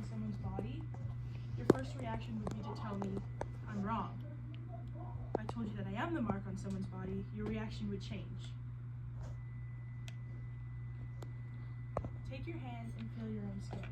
someone's body, your first reaction would be to tell me I'm wrong. If I told you that I am the mark on someone's body, your reaction would change. Take your hand and feel your own skin.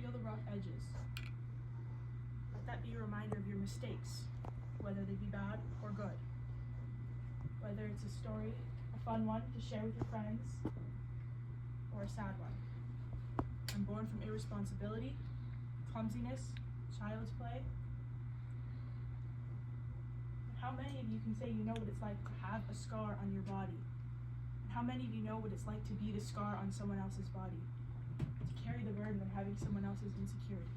Feel the rough edges. Let that be a reminder of your mistakes, whether they be bad or good. Whether it's a story, a fun one to share with your friends, or a sad one. I'm born from irresponsibility, clumsiness, child's play. How many of you can say you know what it's like to have a scar on your body? And how many of you know what it's like to be the scar on someone else's body? To carry the burden of having someone else's insecurities.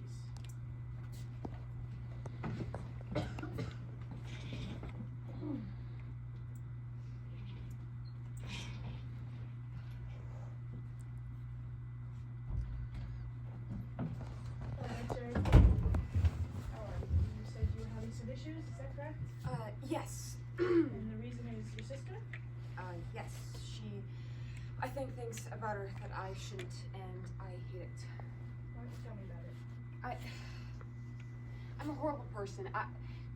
Issues, is that correct? Yes. And the reason is your sister? Yes. She, I think, thinks about her that I shouldn't, and I hate it. Why don't you tell me about it? I'm a horrible person.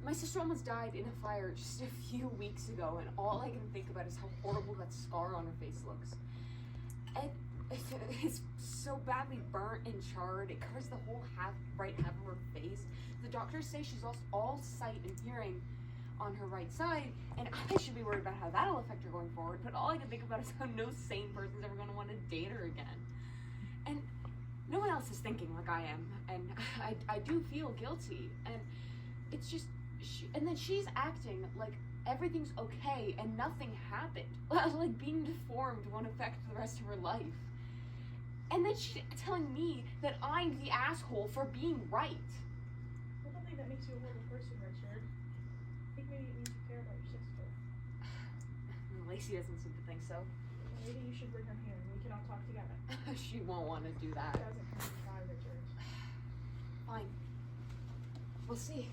My sister almost died in a fire just a few weeks ago, and all I can think about is how horrible that scar on her face looks. And it's so badly burnt and charred. It covers the whole right half of her face. The doctors say she's lost all sight and hearing on her right side, and I should be worried about how that'll affect her going forward, but all I can think about is how no sane person's ever going to want to date her again. And no one else is thinking like I am, and I do feel guilty, and it's just, and then she's acting like everything's okay and nothing happened. Like being deformed won't affect the rest of her life. And then she's telling me that I'm the asshole for being right. I don't think that makes you a horrible person, Richard. I think maybe it means you care about your sister. Lacey doesn't seem to think so. Maybe you should bring her here and we can all talk together. She won't want to do that. It doesn't have to try, Richard. Fine. We'll see.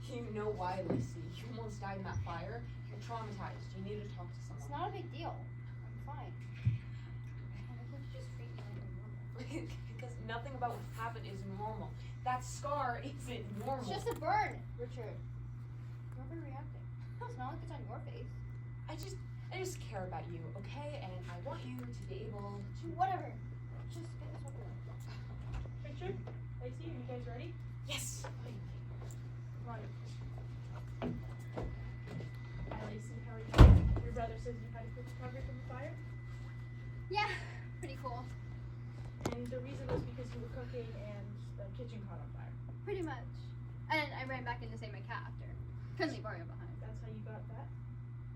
You know why, Lacey? You almost died in that fire. You're traumatized. You need to talk to someone. It's not a big deal. I'm fine. I think you just treat me like normal. Because nothing about what happened is normal. That scar isn't normal. It's just a burn, Richard. You're overreacting. It's not like it's on your face. I just care about you, okay? And I want you to be able to... Whatever. Just get this over with. Richard, Lacey, are you guys ready? Yes! Come on. Hi, Lacey, how are you? Your brother says you had a quick recovery from the fire? Yeah, pretty cool. And the reason was because you were cooking and the kitchen caught on fire. Pretty much. And I ran back in to save my cat after. Couldn't leave Mario behind. That's how you got that?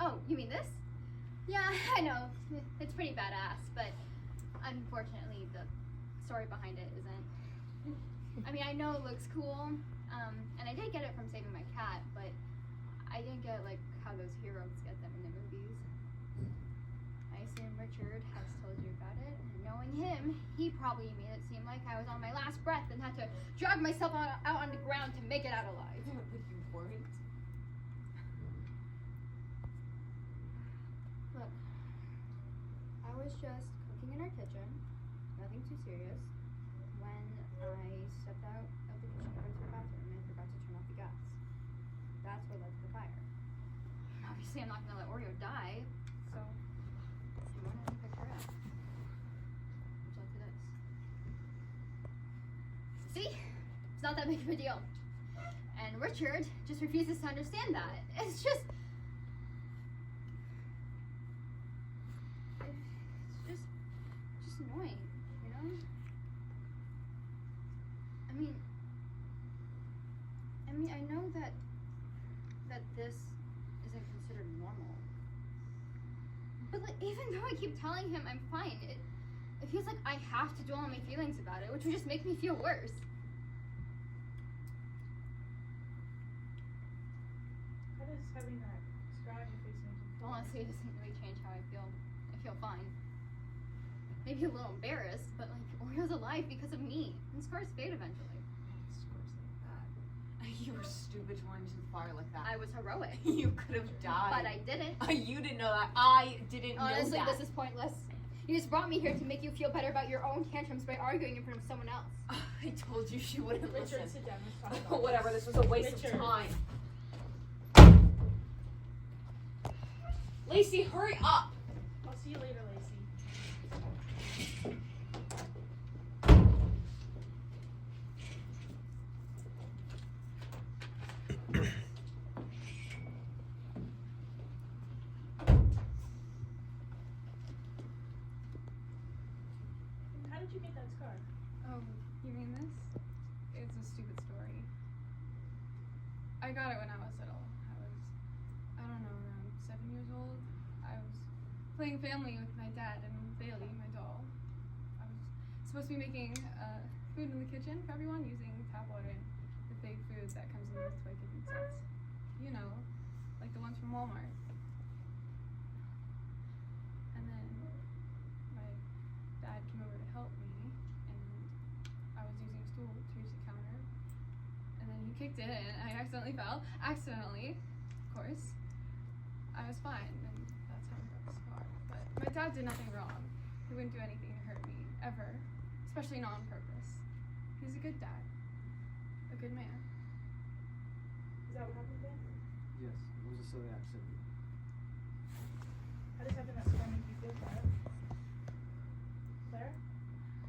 Oh, you mean this? Yeah, I know. It's pretty badass, but unfortunately the story behind it isn't. I mean, I know it looks cool, and I did get it from saving my cat, but I didn't get like how those heroes get them in the movies. I assume Richard has told you about it, and knowing him, he probably made it seem like I was on my last breath and had to drag myself out on the ground to make it out alive. But you weren't. Look, I was just cooking in our kitchen, nothing too serious, when I stepped out of the kitchen to go to the bathroom and forgot to turn off the gas. That's what led to the fire. Obviously, I'm not gonna let Oreo die, so I went ahead and picked her up. Which led to this. See? It's not that big of a deal. And Richard just refuses to understand that. It's just annoying, you know? I know that this isn't considered normal. But like, even though I keep telling him I'm fine, it feels like I have to dwell on my feelings about it, which would just make me feel worse. How does having that scar on your face make you feel? Honestly, it doesn't really change how I feel. I feel fine. Maybe a little embarrassed, but like, Oreo's alive because of me, and scars fade eventually. Scars like that. You were stupid to run into the fire like that. I was heroic. You could have died. But I didn't. You didn't know that. I didn't know Honestly, that. this is pointless. You just brought me here to make you feel better about your own tantrums by arguing in front of someone else. I told you she wouldn't Richard, listen. sit down. Let's talk about Whatever, this was a waste Richard. of time. Lacey, hurry up! I'll see you later, Lacey. How did you get that scar? Oh, you mean this? It's a stupid story. I got it when I was little. I don't know, around 7 years old. I was playing family with my dad and Bailey, my doll. I was supposed to be making food in the kitchen for everyone using tap water and the fake food that comes in those toy kitchen sets. You know, like the ones from Walmart. And then my dad came over to help me, and I was using a stool to reach the counter, and then he kicked it, and I accidentally fell. Accidentally, of course. I was fine, and that's how I got the scar. But my dad did nothing wrong. He wouldn't do anything to hurt me, ever. Especially not on purpose. He's a good dad. A good man. Is that what happened then? Yes, it was a silly accident. How does having that scar make you feel, Clara? Claire?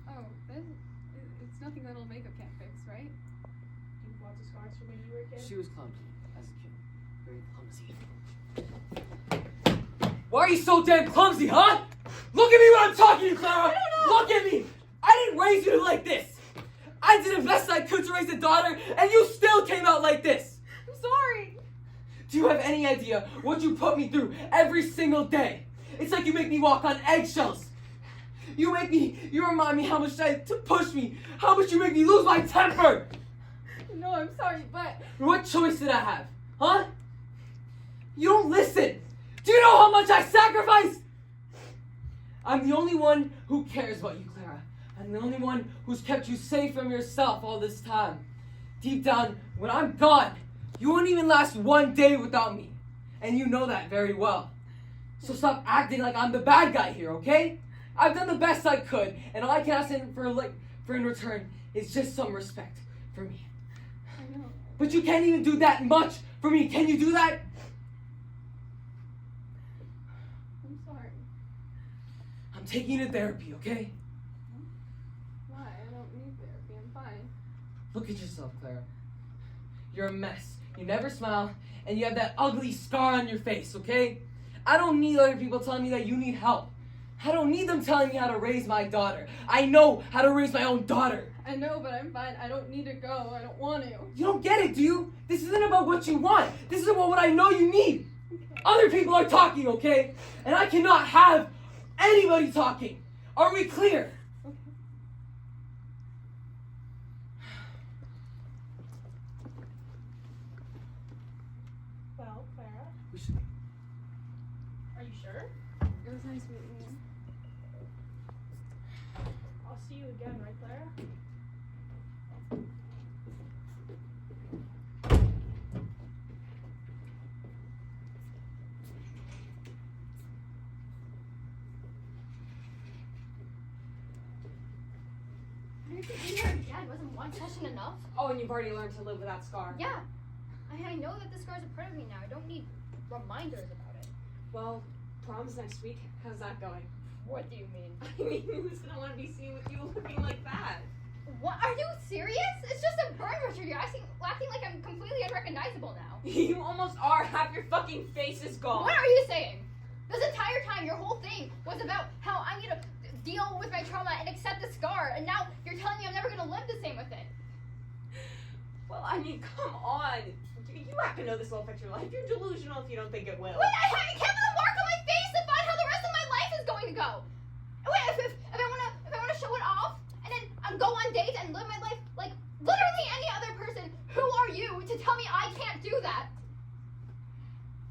Oh, it's nothing little makeup can't fix, right? Do you have lots of scars from when you were a kid? She was clumsy as a kid. Very clumsy. Why are you so damn clumsy, huh? Look at me when I'm talking to you, Clara! Look at me! I didn't raise you like this! I did the best I could to raise a daughter, and you still came out like this! I'm sorry! Do you have any idea what you put me through every single day? It's like you make me walk on eggshells. You remind me how much you had to push me, how much you make me lose my temper! No, I'm sorry, but What choice did I have, huh? You don't listen! Do you know how much I sacrificed? I'm the only one who cares about you, Clara. I'm the only one who's kept you safe from yourself all this time. Deep down, when I'm gone, you won't even last one day without me. And you know that very well. So stop acting like I'm the bad guy here, okay? I've done the best I could, and all I can ask for in return is just some respect for me. I know. But you can't even do that much for me. Can you do that? I'm sorry. I'm taking you to therapy, okay? Why? I don't need therapy. I'm fine. Look at yourself, Clara. You're a mess. You never smile, and you have that ugly scar on your face, okay? I don't need other people telling me that you need help. I don't need them telling me how to raise my daughter. I know how to raise my own daughter. I know, but I'm fine. I don't need to go. I don't want to. You don't get it, do you? This isn't about what you want. This is about what I know you need. Other people are talking, okay? And I cannot have anybody talking. Are we clear? Okay. Well, Clara, We should. are you sure? It was nice meeting you. I'll see you again, right, Clara? You're here again. Wasn't one session enough? Oh, and you've already learned to live with that scar. Yeah. I know that the scar's a part of me now. I don't need reminders about it. Well, prom's next week. How's that going? What do you mean? I mean, who's gonna want to be seen with you looking like that? What? Are you serious? It's just a burn, Richard. You're acting like I'm completely unrecognizable now. You almost are. Half your fucking face is gone. What are you saying? This entire time, your whole thing was about how I need to deal with my trauma and accept the scar, and now you're telling me I'm never gonna live the same with it. Well, I mean, come on. You have to know this will affect your life. You're delusional if you don't think it will. Wait, I haven't kept the mark on my face to find how the rest of my life is going to go. Wait, if I wanna show it off and then go on dates and live my life like literally any other person, who are you to tell me I can't do that?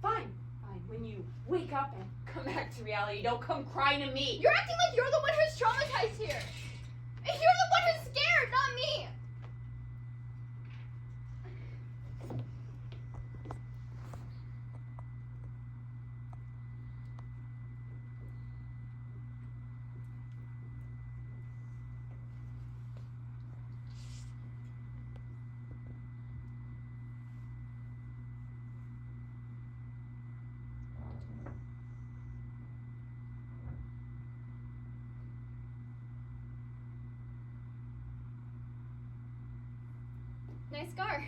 Fine. When you wake up and come back to reality, don't come crying to me. You're acting like you're the one who's traumatized here. And you're the one who's scared, not me. Nice scar.